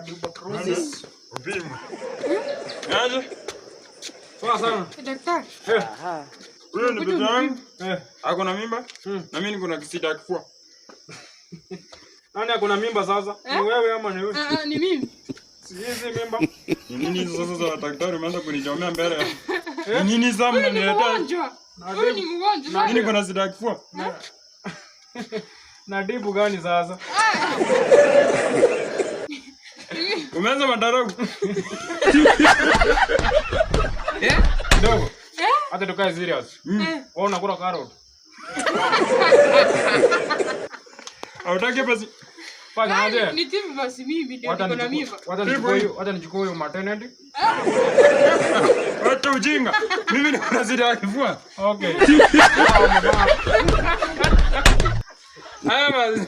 tuberculosis. Upima. Aje? Poa sana. Daktari. Huyo ni bibi yangu. Ako na mimba? Na mimi niko na kisida ya kifua. Nani ako na mimba sasa? Ni wewe ama ni wewe? Ni mimi. Siwezi mimba. Ni nini sasa za daktari umeanza kunichomea mbele? Ni nini sasa mnaniletea? Huyu ni mgonjwa. Mimi niko na kisida ya kifua. Na dibu gani sasa? Umeanza madaragu. Dogo. Hata tukae serious. Wewe unakula carrot. Hautaki basi. Fanya aje? Ni timu basi mimi ndio niko na mimba. Hata nichukue maternity. Acha ujinga. Mimi niko na kisida ya kifua. Okay. Haya basi.